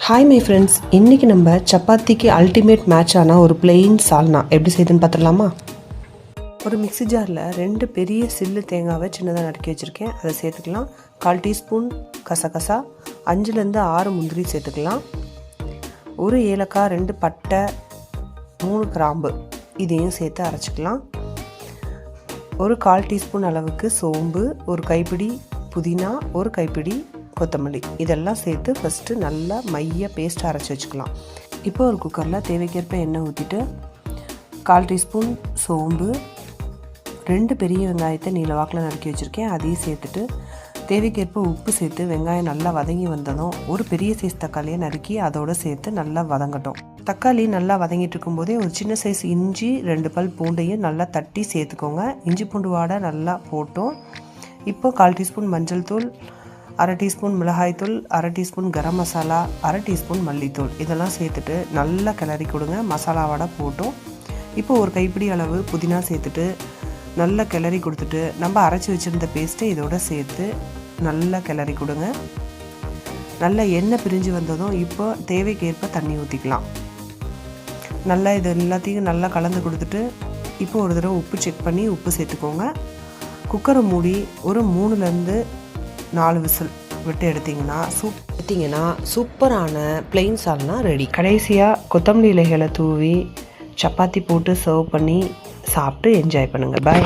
Hi my friends, இன்றைக்கி நம்ம சப்பாத்திக்கு அல்டிமேட் மேட்ச் ஆனால் ஒரு பிளெயின் சால்னா எப்படி செய்யுதுன்னு பார்த்துடலாமா? ஒரு மிக்ஸி ஜாரில் 2 பெரிய சில்லு தேங்காவை சின்னதாக நறுக்கி வச்சுருக்கேன். அதை சேர்த்துக்கலாம். 1/4 டீஸ்பூன் கசகசா, 5லேருந்து 6 முந்திரி சேர்த்துக்கலாம். 1 ஏலக்காய், 2 பட்டை, 3 கிராம்பு இதையும் சேர்த்து அரைச்சிக்கலாம். ஒரு 1/4 டீஸ்பூன் அளவுக்கு சோம்பு, ஒரு கைப்பிடி புதினா, ஒரு கைப்பிடி கொத்தமல்லி இதெல்லாம் சேர்த்து ஃபஸ்ட்டு நல்லா மைய பேஸ்ட் அரைச்சி வச்சுக்கலாம். இப்போ ஒரு குக்கரில் தேவைக்கேற்ப எண்ணெய் ஊற்றிட்டு 1/4 டீஸ்பூன் சோம்பு, 2 பெரிய வெங்காயத்தை நீளவாக்கில் நறுக்கி வச்சுருக்கேன், அதையும் சேர்த்துட்டு தேவைக்கேற்ப உப்பு சேர்த்து வெங்காயம் நல்லா வதங்கி வந்ததும் ஒரு பெரிய சைஸ் தக்காளியை நறுக்கி அதோடு சேர்த்து நல்லா வதங்கட்டும். தக்காளி நல்லா வதங்கிட்டு இருக்கும்போதே ஒரு சின்ன சைஸ் இஞ்சி, 2 பல் பூண்டையும் நல்லா தட்டி சேர்த்துக்கோங்க. இஞ்சி பூண்டு வாடை நல்லா போட்டோம். இப்போ 1/4 டீஸ்பூன் மஞ்சள் தூள், 1/2 டீஸ்பூன் மிளகாய்த்தூள், 1/2 டீஸ்பூன் கரம் மசாலா, 1/2 டீஸ்பூன் மல்லித்தூள் இதெல்லாம் சேர்த்துட்டு நல்லா கிளறி கொடுங்க. மசாலாவோட போட்டோம். இப்போ ஒரு கைப்பிடி அளவு புதினா சேர்த்துட்டு நல்லா கிளறி கொடுத்துட்டு நம்ம அரைச்சி வச்சுருந்த பேஸ்ட்டை இதோட சேர்த்து நல்லா கிளறி கொடுங்க. நல்லா எண்ணெய் பிரிஞ்சு வந்ததும் இப்போ தேவைக்கேற்ப தண்ணி ஊற்றிக்கலாம். நல்லா இது எல்லாத்தையும் நல்லா கலந்து கொடுத்துட்டு இப்போ ஒரு தடவை உப்பு செக் பண்ணி உப்பு சேர்த்துக்கோங்க. குக்கரை மூடி ஒரு 3லேருந்து 4 விசில் விட்டு எடுத்திங்கன்னா சூப்பரான பிளெயின் சால்னா ரெடி. கடைசியாக கொத்தமல்லி இலைகளை தூவி சப்பாத்தி போட்டு சர்வ் பண்ணி சாப்பிட்டு என்ஜாய் பண்ணுங்கள். பாய்.